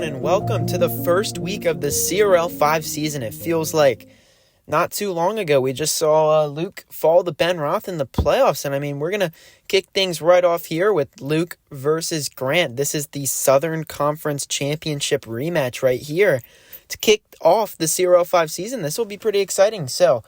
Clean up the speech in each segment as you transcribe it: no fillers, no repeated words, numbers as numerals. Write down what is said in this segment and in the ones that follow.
everyone, and welcome to the first week of the CRL5 season. It feels like not too long ago we just saw Luke fall to Ben Roth in the playoffs, and we're going to kick things right off here with Luke versus Grant. This is the Southern Conference Championship rematch right here to kick off the CRL5 season. This will be pretty exciting. So,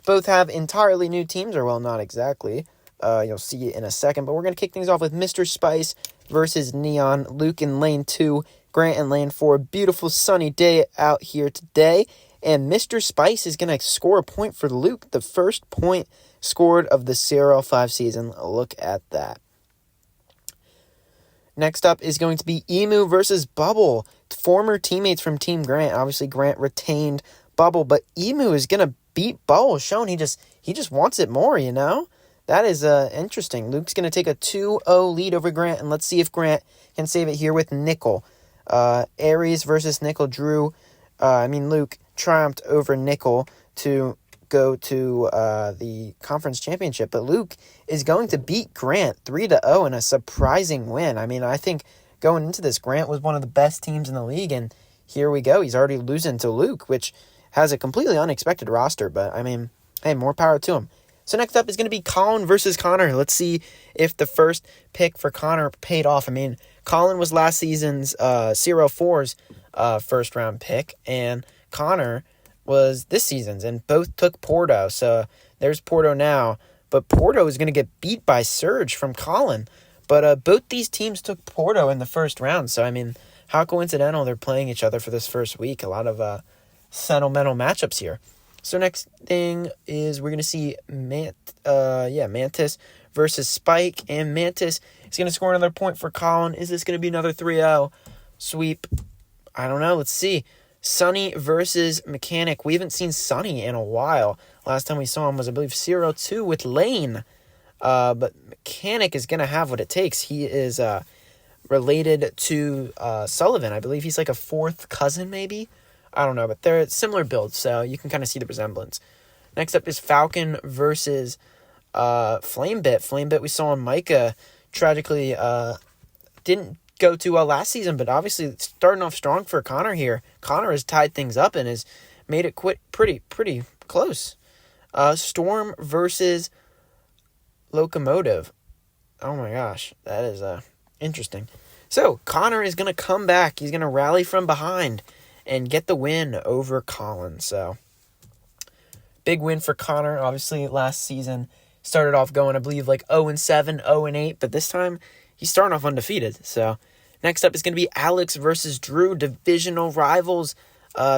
both have entirely new teams, or well, not exactly. You'll see it in a second, but we're going to kick things off with Mr. Spice versus Neon. Luke in lane 2, Grant in lane 4. Beautiful sunny day out here today, and Mr. Spice is going to score a point for Luke, the first point scored of the CRL5 season. Look at that. Next up is going to be Emu versus Bubble, former teammates from Team Grant. Obviously, Grant retained Bubble, but Emu is going to beat Bubble, showing he just wants it more, you know? That is interesting. Luke's going to take a 2-0 lead over Grant, and let's see if Grant can save it here with Nickel. Aries versus Nickel. Luke triumphed over Nickel to go to the conference championship, but Luke is going to beat Grant 3-0 in a surprising win. I think going into this, Grant was one of the best teams in the league, and here we go. He's already losing to Luke, which has a completely unexpected roster, but hey, more power to him. So next up is going to be Colin versus Connor. Let's see if the first pick for Connor paid off. Colin was last season's CRL4's first round pick, and Connor was this season's, and both took Porto. So there's Porto now, but Porto is going to get beat by Surge from Colin. But both these teams took Porto in the first round. So, how coincidental they're playing each other for this first week. A lot of sentimental matchups here. So next thing is we're going to see Mantis versus Spike. And Mantis is going to score another point for Colin. Is this going to be another 3-0 sweep? I don't know. Let's see. Sunny versus Mechanic. We haven't seen Sunny in a while. Last time we saw him was, I believe, 0-2 with Lane. But Mechanic is going to have what it takes. He is related to Sullivan. I believe he's like a fourth cousin, maybe. I don't know, but they're similar builds, so you can kind of see the resemblance. Next up is Falcon versus Flamebit. Flamebit we saw in Micah tragically didn't go too well last season, but obviously starting off strong for Connor here. Connor has tied things up and has made it pretty close. Storm versus Locomotive. Oh my gosh, that is interesting. So Connor is going to come back. He's going to rally from behind and get the win over Colin. So, big win for Connor. Obviously, last season started off going, I believe, like 0-7, 0-8, but this time he's starting off undefeated. So, next up is going to be Alex versus Drew, divisional rivals.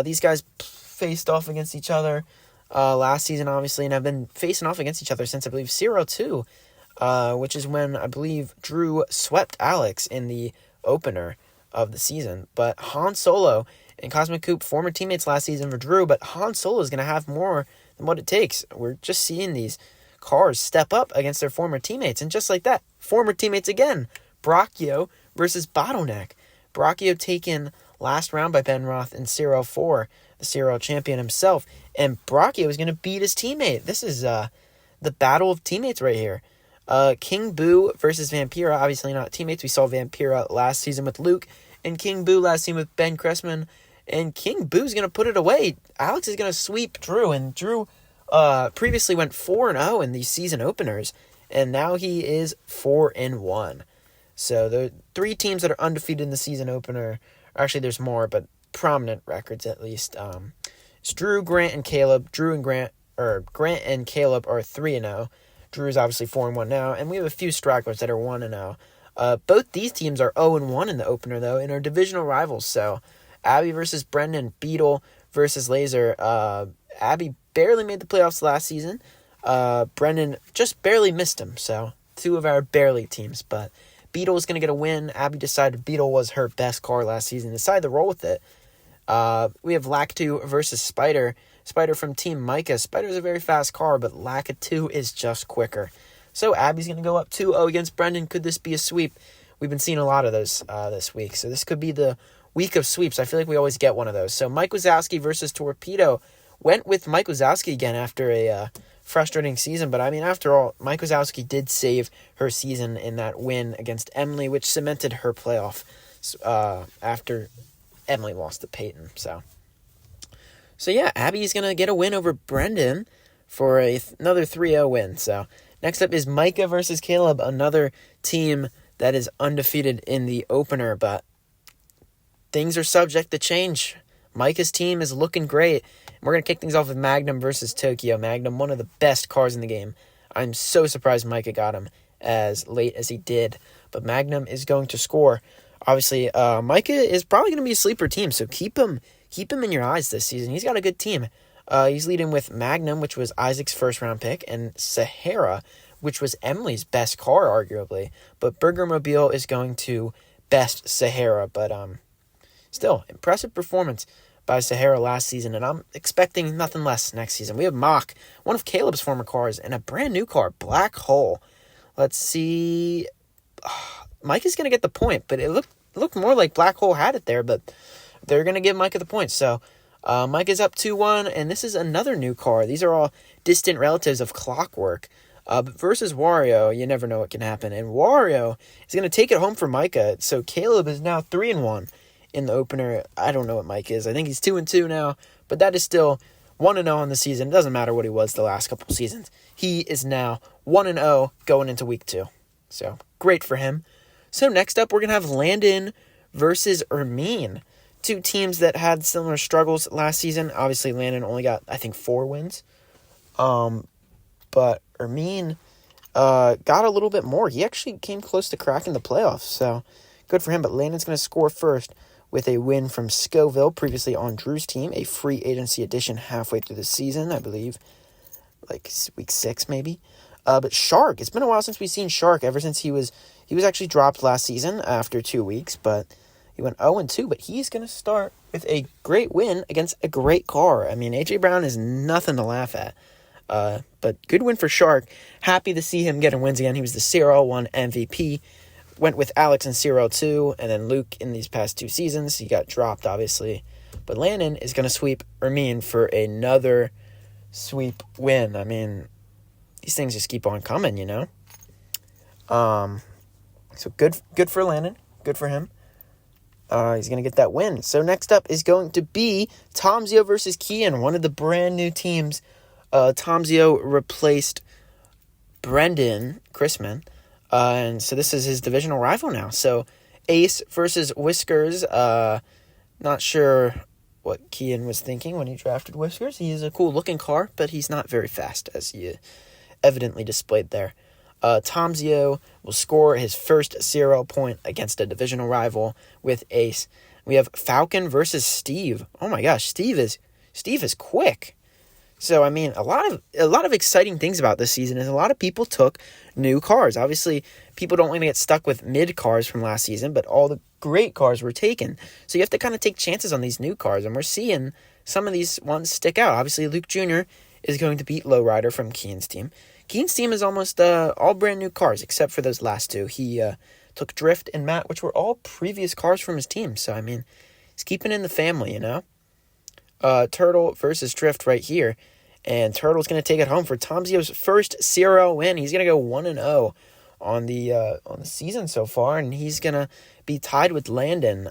These guys faced off against each other last season, obviously, and have been facing off against each other since, I believe, 0-2, which is when, I believe, Drew swept Alex in the opener of the season. But Han Solo and Cosmic Coop, former teammates last season for Drew, but Han Solo is going to have more than what it takes. We're just seeing these cars step up against their former teammates, and just like that, former teammates again. Brachio versus Bottleneck. Brachio taken last round by Ben Roth in CRL4, the CRL champion himself, and Brachio is going to beat his teammate. This is the battle of teammates right here. King Boo versus Vampira, obviously not teammates. We saw Vampira last season with Luke, and King Boo last season with Ben Cressman. And King Boo's going to put it away. Alex is going to sweep Drew. And Drew previously went 4-0 in these season openers. And now he is 4-1. So the three teams that are undefeated in the season opener, actually there's more, but prominent records at least. It's Drew, Grant, and Caleb. Grant and Caleb are 3-0. Drew is obviously 4-1 now. And we have a few stragglers that are 1-0. Both these teams are 0-1 in the opener, though, and are divisional rivals. So Abby versus Brendan, Beetle versus Laser. Abby barely made the playoffs last season. Brendan just barely missed him. So two of our barely teams. But Beetle is going to get a win. Abby decided Beetle was her best car last season. Decided to roll with it. We have Lactu versus Spider. Spider from Team Micah. Spider is a very fast car, but Lacatu is just quicker. So Abby's going to go up 2-0 against Brendan. Could this be a sweep? We've been seeing a lot of those this week. So this could be the week of sweeps. I feel like we always get one of those. So Mike Wazowski versus Torpedo. Went with Mike Wazowski again after a frustrating season. But, after all, Mike Wazowski did save her season in that win against Emily, which cemented her playoff after Emily lost to Peyton. So yeah, Abby's going to get a win over Brendan for another 3-0 win. So next up is Micah versus Caleb, another team that is undefeated in the opener, but things are subject to change. Micah's team is looking great. We're going to kick things off with Magnum versus Tokyo. Magnum, one of the best cars in the game. I'm so surprised Micah got him as late as he did, but Magnum is going to score. Obviously, Micah is probably going to be a sleeper team, so keep him in your eyes this season. He's got a good team. He's leading with Magnum, which was Isaac's first-round pick, and Sahara, which was Emily's best car, arguably. But Burgermobile is going to best Sahara. But still, impressive performance by Sahara last season, and I'm expecting nothing less next season. We have Mach, one of Caleb's former cars, and a brand new car, Black Hole. Let's see. Mike is going to get the point, but it looked more like Black Hole had it there, but they're going to give Micah the point. So Mike is up 2-1, and this is another new car. These are all distant relatives of Clockwork. But versus Wario, you never know what can happen. And Wario is going to take it home for Micah. So Caleb is now 3-1 in the opener. I don't know what Mike is. I think he's 2-2 now, but that is still 1-0 on the season. It doesn't matter what he was the last couple seasons. He is now 1-0 going into week 2. So great for him. So next up, we're going to have Landon versus Ermine. Two teams that had similar struggles last season. Obviously, Landon only got, I think, 4 wins. But Ermine got a little bit more. He actually came close to cracking the playoffs. So good for him. But Landon's going to score first with a win from Scoville, previously on Drew's team. A free agency addition halfway through the season, I believe. Like week 6, maybe. But Shark, it's been a while since we've seen Shark, ever since he was actually dropped last season after 2 weeks, but he went 0-2, but he's going to start with a great win against a great car. I mean, A.J. Brown is nothing to laugh at, but good win for Shark. Happy to see him getting wins again. He was the CRL1 MVP, went with Alex in CRL2, and then Luke in these past 2 seasons. He got dropped, obviously, but Landon is going to sweep Ermine for another sweep win. I mean, these things just keep on coming, you know? So good for Landon. Good for him. He's going to get that win. So next up is going to be Tomzio versus Kian, one of the brand new teams. Tomzio replaced Brendan Chrisman. And so this is his divisional rival now. So Ace versus Whiskers. Not sure what Kian was thinking when he drafted Whiskers. He is a cool looking car, but he's not very fast, as he evidently displayed there. Tomzio will score his first CRL point against a divisional rival with Ace. We have Falcon versus Steve. Oh my gosh, Steve is quick. So I mean, a lot of exciting things about this season is a lot of people took new cars. Obviously, people don't want to get stuck with mid cars from last season, but all the great cars were taken. So you have to kind of take chances on these new cars, and we're seeing some of these ones stick out. Obviously, Luke Jr. is going to beat Lowrider from Keen's team. Keen's team is almost all brand new cars, except for those last 2. He took Drift and Matt, which were all previous cars from his team. So, I mean, he's keeping in the family, you know? Turtle versus Drift right here. And Turtle's going to take it home for Tomzio's first CRL win. He's going to go 1-0 on the season so far, and he's going to be tied with Landon,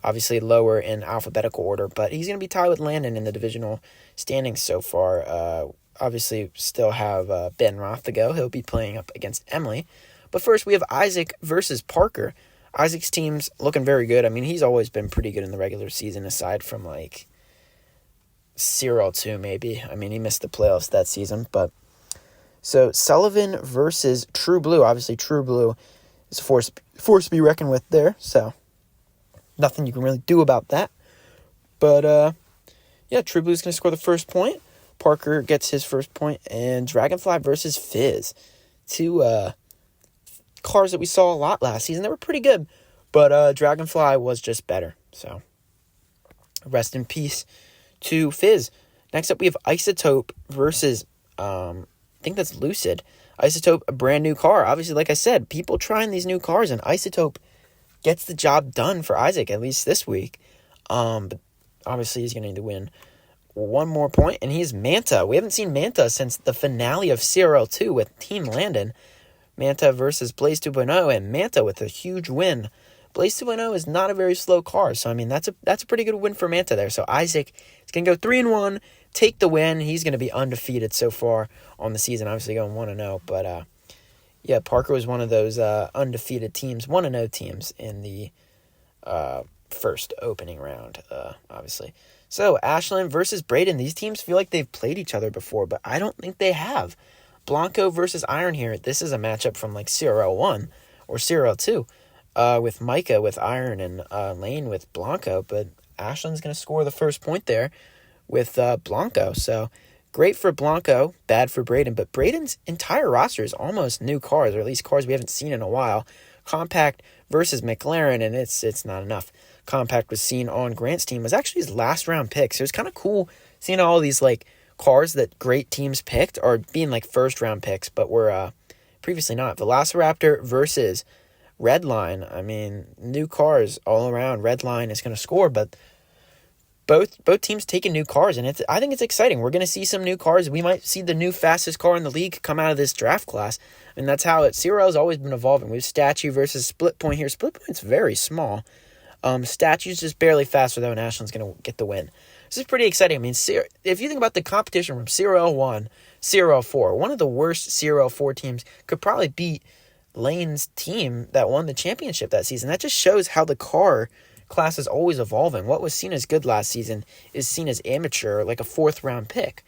obviously lower in alphabetical order, but he's going to be tied with Landon in the divisional standings so far. Obviously, still have Ben Roth to go. He'll be playing up against Emily. But first, we have Isaac versus Parker. Isaac's team's looking very good. I mean, he's always been pretty good in the regular season, aside from, like, CRL2, maybe. I mean, he missed the playoffs that season. But so, Sullivan versus True Blue. Obviously, True Blue is a force to be reckoned with there. So, nothing you can really do about that. But, yeah, True Blue's going to score the first point. Parker gets his first point, and Dragonfly versus Fizz. 2 cars that we saw a lot last season. They were pretty good, but Dragonfly was just better. So, rest in peace to Fizz. Next up, we have Isotope versus, I think that's Lucid. Isotope, a brand new car. Obviously, like I said, people trying these new cars, and Isotope gets the job done for Isaac, at least this week. But obviously, he's going to need to win 1 more point, and he's Manta. We haven't seen Manta since the finale of CRL 2 with Team Landon. Manta versus Blaze 2.0, and Manta with a huge win Blaze 2.0 is not a very slow car. So, I mean, that's a pretty good win for Manta there. So, Isaac is going to go 3-1, take the win. He's going to be undefeated so far on the season, obviously going 1-0. But, yeah, Parker was one of those undefeated teams, 1-0 teams in the first opening round, obviously. So, Ashland versus Braden. These teams feel like they've played each other before, but I don't think they have. Blanco versus Iron here. This is a matchup from like CRL1 or CRL2 with Micah with Iron and Lane with Blanco, but Ashland's going to score the first point there with Blanco. So, great for Blanco, bad for Braden, but Braden's entire roster is almost new cars, or at least cars we haven't seen in a while. Compact versus McLaren, and it's not enough. Compact was seen on Grant's team, was actually his last round pick. So it's kind of cool seeing all these like cars that great teams picked are being like first round picks, but were previously not. Velociraptor versus Redline. I mean, new cars all around. Redline is going to score, but both teams taking new cars, and I think it's exciting. We're going to see some new cars. We might see the new fastest car in the league come out of this draft class. I mean, that's how CRL has always been evolving. We have Statue versus Split Point here. Split Point's very small. Statue's just barely faster, though, and Ashland's going to get the win. This is pretty exciting. I mean, if you think about the competition from CRL1, CRL4, one of the worst CRL4 teams could probably beat Lane's team that won the championship that season. That just shows how the car class is always evolving. What was seen as good last season is seen as amateur, like a fourth-round pick.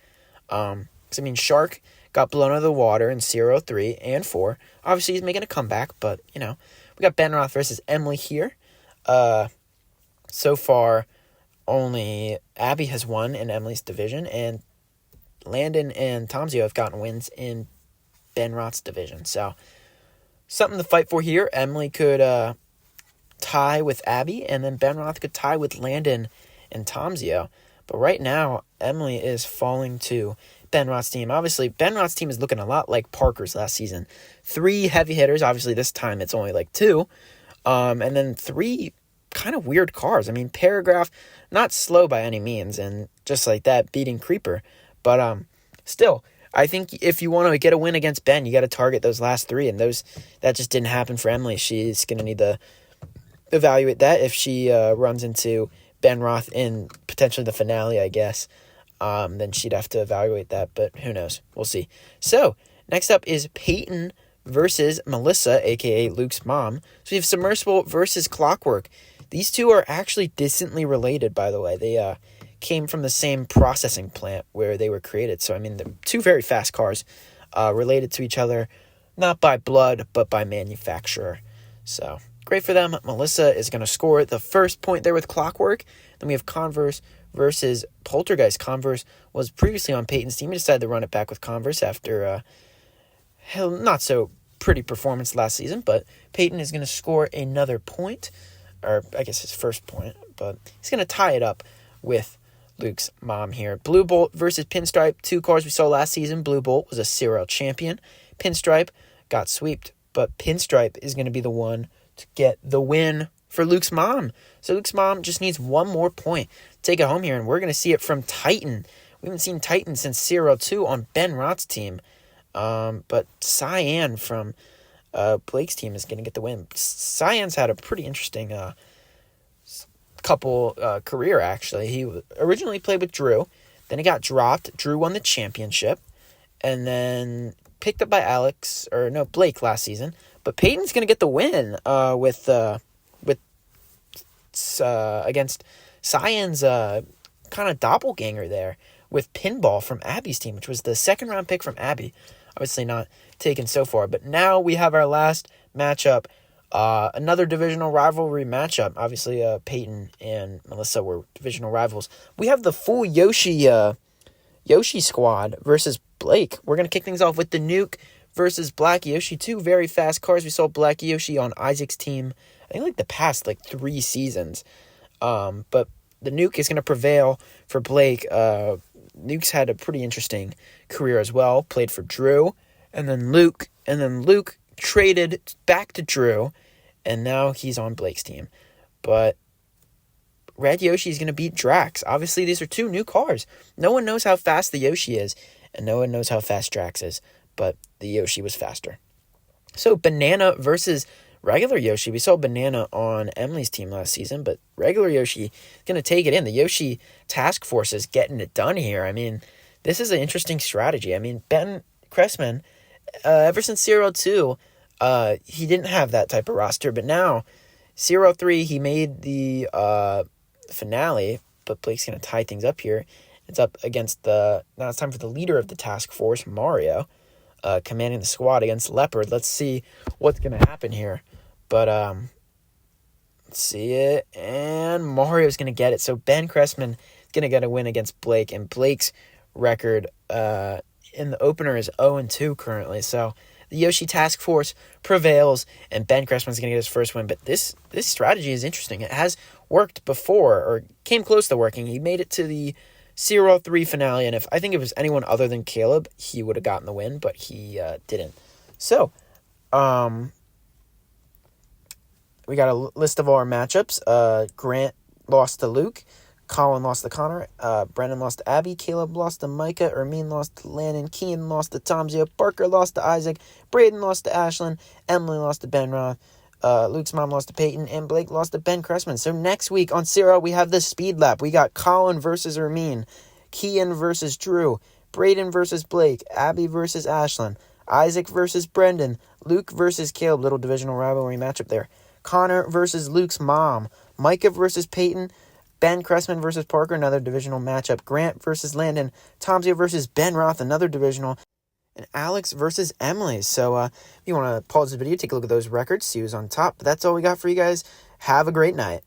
Because, I mean, Shark got blown out of the water in CRL3 and 4. Obviously, he's making a comeback, but, you know, we got Ben Roth versus Emily here. So far, only Abby has won in Emily's division, and Landon and Tomzio have gotten wins in Ben Roth's division. So, something to fight for here. Emily could tie with Abby, and then Ben Roth could tie with Landon and Tomzio. But right now, Emily is falling to Ben Roth's team. Obviously, Ben Roth's team is looking a lot like Parker's last season. 3 heavy hitters. Obviously, this time it's only like 2. And then 3 kind of weird cars. I mean, Paragraph, not slow by any means, and just like that, beating Creeper. But still, I think if you want to get a win against Ben, you got to target those last 3, and that just didn't happen for Emily. She's going to need to evaluate that if she runs into Ben Roth in potentially the finale, I guess. Then she'd have to evaluate that, but who knows? We'll see. So, next up is Peyton versus Melissa, a.k.a. Luke's mom. So we have Submersible versus Clockwork. These two are actually distantly related, by the way. They came from the same processing plant where they were created. So, I mean, they're 2 very fast cars related to each other, not by blood, but by manufacturer. So, great for them. Melissa is going to score the first point there with Clockwork. Then we have Converse versus Poltergeist. Converse was previously on Peyton's team. He decided to run it back with Converse after not so pretty performance last season, but Peyton is going to score another point, or I guess his first point, but he's going to tie it up with Luke's mom here. Blue Bolt versus Pinstripe, 2 cars we saw last season. Blue Bolt was a CRL champion. Pinstripe got swept, but Pinstripe is going to be the one to get the win for Luke's mom. So Luke's mom just needs 1 more point to take it home here, and we're going to see it from Titan. We haven't seen Titan since CRL2 on Ben Roth's team. But Cyan from Blake's team is going to get the win. Cyan's had a pretty interesting career, actually. He originally played with Drew. Then he got dropped. Drew won the championship. And then picked up by Blake last season. But Peyton's going to get the win against Cyan's kind of doppelganger there with Pinball from Abby's team, which was the 2nd-round pick from Abby. Obviously not taken so far. But now we have our last matchup, another divisional rivalry matchup. Obviously, Peyton and Melissa were divisional rivals. We have the full Yoshi squad versus Blake. We're going to kick things off with the Nuke versus Black Yoshi. 2 very fast cars. We saw Black Yoshi on Isaac's team, I think, the past 3 seasons. But the Nuke is going to prevail for Blake. Nuke's had a pretty interesting career as well. Played for Drew, and then Luke traded back to Drew, and now he's on Blake's team. But Red Yoshi is going to beat Drax. Obviously, these are 2 new cars. No one knows how fast the Yoshi is, and no one knows how fast Drax is, but the Yoshi was faster. So, Banana versus regular Yoshi. We saw Banana on Emily's team last season, but regular Yoshi is going to take it in. The Yoshi task force is getting it done here. I mean, this is an interesting strategy. I mean, Ben Cressman, ever since CRL2, he didn't have that type of roster, but now CRL3, he made the finale, but Blake's going to tie things up here. It's up against now it's time for the leader of the task force, Mario, commanding the squad against Leopard. Let's see what's going to happen here. But, let's see it. And Mario's going to get it. So Ben Cressman is going to get a win against Blake. And Blake's record in the opener is 0-2 currently. So the Yoshi Task Force prevails, and Ben Cressman's going to get his first win. But this strategy is interesting. It has worked before, or came close to working. He made it to the CRL3 finale, and I think if it was anyone other than Caleb, he would have gotten the win, but he didn't. So, we got a list of all our matchups. Grant lost to Luke. Colin lost to Connor. Brennan lost to Abby. Caleb lost to Micah. Ermine lost to Landon. Kean lost to Tomzio. Parker lost to Isaac. Braden lost to Ashlyn. Emily lost to Ben Roth. Luke's mom lost to Peyton. And Blake lost to Ben Cressman. So next week on CRL, we have the speed lap. We got Colin versus Ermine. Kean versus Drew. Braden versus Blake. Abby versus Ashlyn. Isaac versus Brendan. Luke versus Caleb. Little divisional rivalry matchup there. Connor versus Luke's mom. Micah versus Peyton. Ben Cressman versus Parker, another divisional matchup. Grant versus Landon. Tomzio versus Ben Roth, another divisional. And Alex versus Emily. So if you want to pause the video, take a look at those records, see who's on top. But that's all we got for you guys. Have a great night.